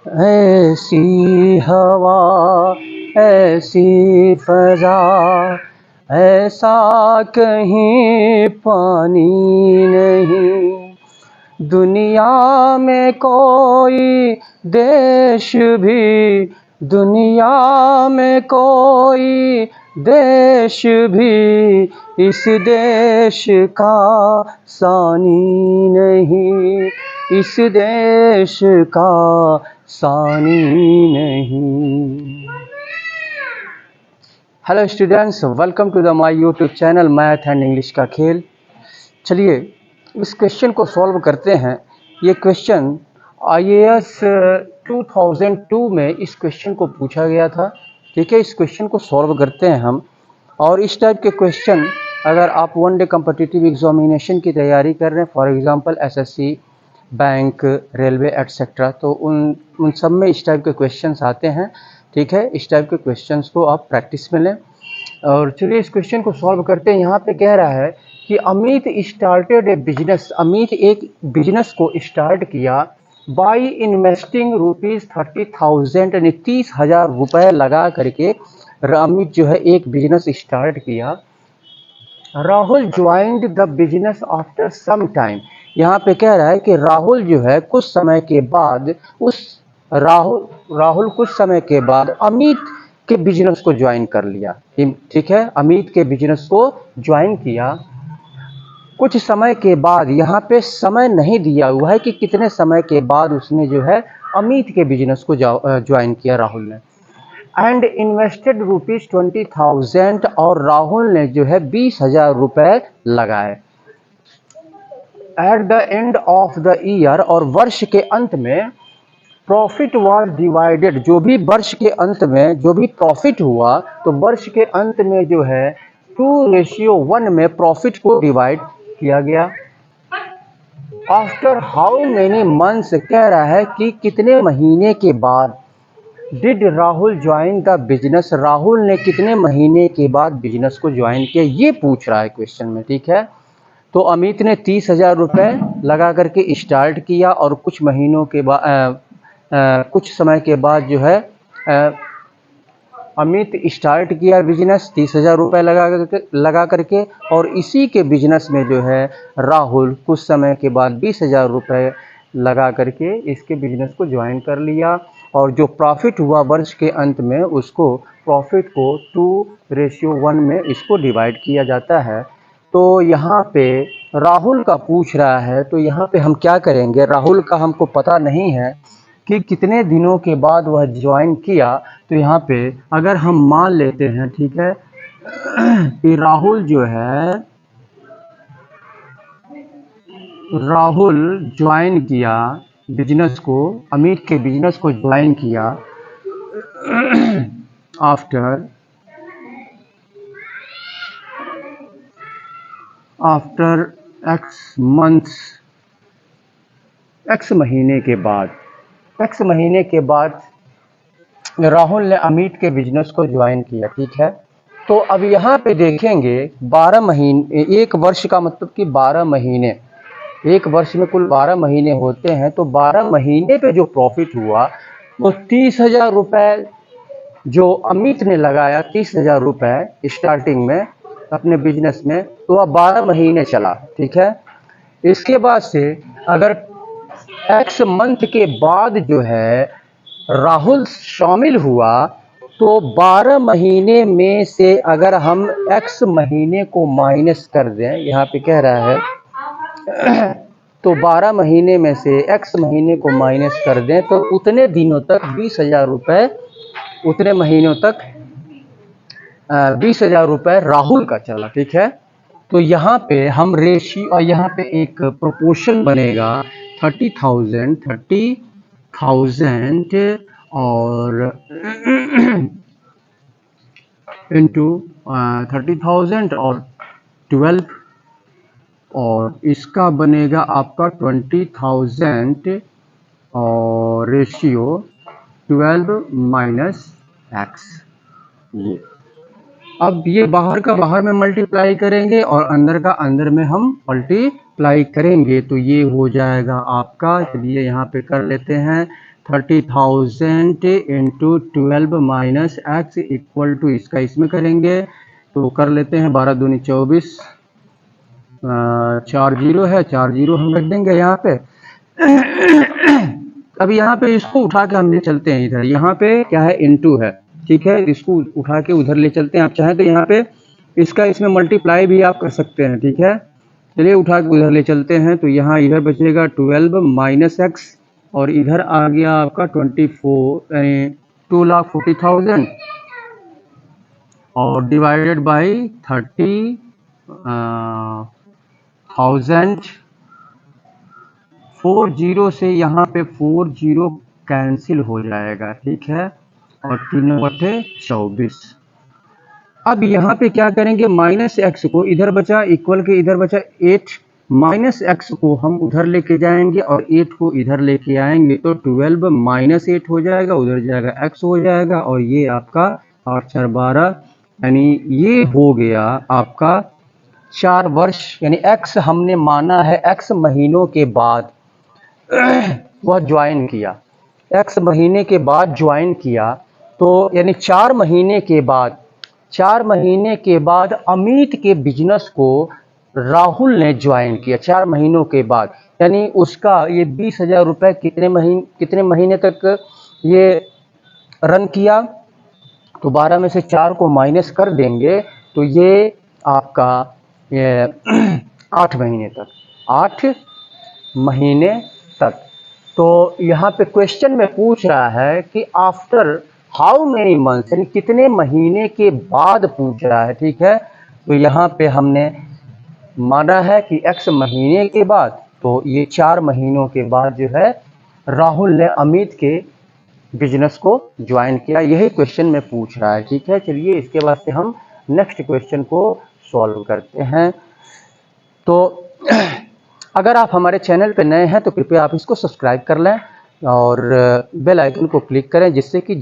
ऐसी हवा, ऐसी फजा, ऐसा कहीं पानी नहीं। दुनिया में कोई देश भी, दुनिया में कोई देश भी इस देश का सानी नहीं, इस देश का सानी नहीं। Hello students, welcome to the my YouTube channel math and English का खेल। चलिए इस क्वेश्चन को सॉल्व करते हैं। ये क्वेश्चन IAS 2002 में इस क्वेश्चन को पूछा गया था। ठीक है, इस क्वेश्चन को सॉल्व करते हैं हम। और इस टाइप के क्वेश्चन अगर आप वन डे कम्पिटिटिव एग्जामिनेशन की तैयारी कर रहे हैं, for example SSC, bank, railway etcetera, तो उन सब में इस टाइप के क्वेश्चंस आते हैं। ठीक है, इस टाइप के क्वेश्चंस को आप प्रैक्टिस में लें। और चलिए इस क्वेश्चन को सॉल्व करते हैं। यहाँ पे कह रहा है कि अमित स्टार्टेड ए बिजनेस, अमित एक बिजनेस को स्टार्ट किया बाई इन्वेस्टिंग ₹30,000, यानी 30,000 रुपये लगा करके अमित जो है एक बिजनेस स्टार्ट किया। Rahul joined the business after some time, यहाँ पे कह रहा है कि राहुल जो है कुछ समय के बाद राहुल कुछ समय के बाद अमित के बिजनेस को ज्वाइन कर लिया। ठीक है, अमित के बिजनेस को ज्वाइन किया। कुछ समय के बाद, यहाँ पे समय नहीं दिया हुआ है कि कितने समय के बाद उसने जो है अमित के बिजनेस को ज्वाइन किया राहुल ने। एंड इन्वेस्टेड ₹20,000, और राहुल ने जो है 20,000 रुपये लगाए। At the end of the year, और वर्ष के अंत में प्रॉफिट वाज डिवाइडेड, जो भी वर्ष के अंत में जो भी प्रॉफिट हुआ, तो वर्ष के अंत में जो है 2:1 में प्रॉफिट को डिवाइड किया गया। आफ्टर हाउ मेनी मंथ्स, कह रहा है कि कितने महीने के बाद did Rahul join the business, Rahul ने कितने महीने के बाद बिजनेस को ज्वाइन किया, ये पूछ रहा है क्वेश्चन में। ठीक है, तो अमित ने 30,000 रुपये लगा करके स्टार्ट किया, और कुछ महीनों के बाद कुछ समय के बाद जो है अमित स्टार्ट किया बिजनेस 30,000 रुपये लगा करके, और इसी के बिजनेस में जो है राहुल कुछ समय के बाद 20,000 रुपये लगा करके इसके बिजनेस को ज्वाइन कर लिया। और जो प्रॉफिट हुआ वर्ष के अंत में, उसको प्रॉफिट को 2:1 में इसको डिवाइड किया जाता है। तो यहाँ पे राहुल का पूछ रहा है, तो यहाँ पे हम क्या करेंगे, राहुल का हमको पता नहीं है कि कितने दिनों के बाद वह ज्वाइन किया। तो यहाँ पे अगर हम मान लेते हैं, ठीक है, कि राहुल जो है, राहुल ज्वाइन किया बिजनेस को, अमित के बिजनेस को ज्वाइन किया आफ्टर एक्स मंथ्स, एक्स महीने के बाद राहुल ने अमित के बिजनेस को ज्वाइन किया। ठीक है, तो अब यहाँ पे देखेंगे 12 महीने, एक वर्ष का मतलब कि 12 महीने, एक वर्ष में कुल 12 महीने होते हैं। तो 12 महीने पे जो प्रॉफिट हुआ, तो 30,000 रुपये जो अमित ने लगाया, 30,000 रुपये स्टार्टिंग में अपने बिजनेस में, तो वह 12 महीने चला। ठीक है, इसके बाद से अगर एक्स मंथ के बाद जो है राहुल शामिल हुआ, तो 12 महीने में से अगर हम एक्स महीने को माइनस कर दें, यहाँ पे कह रहा है तो 12 महीने में से एक्स महीने को माइनस कर दें, तो उतने दिनों तक 20,000 रुपये, उतने महीनों तक 20,000 रुपये राहुल का चला। ठीक है, तो यहाँ पे हम रेशियो, और यहाँ पे एक प्रोपोर्शन बनेगा 30,000 और इंटू 30,000 और 12, और इसका बनेगा आपका 20,000 और रेशियो 12 माइनस एक्स। ये अब ये बाहर का बाहर में मल्टीप्लाई करेंगे और अंदर का अंदर में हम अप्लाई करेंगे तो ये हो जाएगा आपका, चलिए यहाँ पे कर लेते हैं 30,000 into 12 minus x equal to, इसका इसमें करेंगे तो कर लेते हैं 12 दूनी 24, 4 जीरो है, 4 जीरो हम रख देंगे यहाँ पे। अब यहाँ पे इसको उठा के हम ले चलते हैं इधर, यहाँ पे क्या है इनटू है, ठीक है, इसको उठा के उधर ले चलते हैं। आप चाहें तो यहाँ पे इसका इसमें मल्टीप्लाई भी आप कर सकते हैं, ठीक है। चलिए उठा के उधर ले चलते हैं तो यहाँ इधर बचेगा 12 माइनस एक्स और इधर आ गया आपका 24 यानी 2,40,000 और डिवाइडेड बाई 30,000। 4 जीरो से यहाँ पे 4 जीरो कैंसिल हो जाएगा, ठीक है, और 3 बटे 24। अब यहाँ पे क्या करेंगे, माइनस एक्स को इधर बचा, इक्वल के इधर बचा 8, माइनस एक्स को हम उधर लेके जाएंगे और 8 को इधर लेके आएंगे तो 12 माइनस 8 हो जाएगा, उधर जाएगा एक्स हो जाएगा और ये आपका 8 4 12, यानी ये हो गया आपका 4 वर्ष, यानी एक्स हमने माना है एक्स महीनों के बाद वह ज्वाइन किया, एक्स महीने के बाद ज्वाइन किया, तो यानी 4 महीने के बाद अमित के बिजनेस को राहुल ने ज्वाइन किया 4 महीनों के बाद, यानी उसका ये 20,000 रुपये कितने महीने तक ये रन किया, तो 12 में से 4 को माइनस कर देंगे तो ये आपका ये 8 महीने तक, 8 महीने तक। तो यहाँ पे क्वेश्चन में पूछ रहा है कि आफ्टर हाउ मेनी मंथ्स, यानी कितने महीने के बाद पूछ रहा है, ठीक है। तो यहाँ पे हमने माना है कि x महीने के बाद, तो ये 4 महीनों के बाद जो है राहुल ने अमित के बिजनेस को ज्वाइन किया, यही क्वेश्चन में पूछ रहा है, ठीक है। चलिए इसके बाद से हम नेक्स्ट क्वेश्चन को सॉल्व करते हैं। तो अगर आप हमारे चैनल पर नए हैं तो कृपया आप इसको सब्सक्राइब कर लें और बेल आइकन को क्लिक करें जिससे कि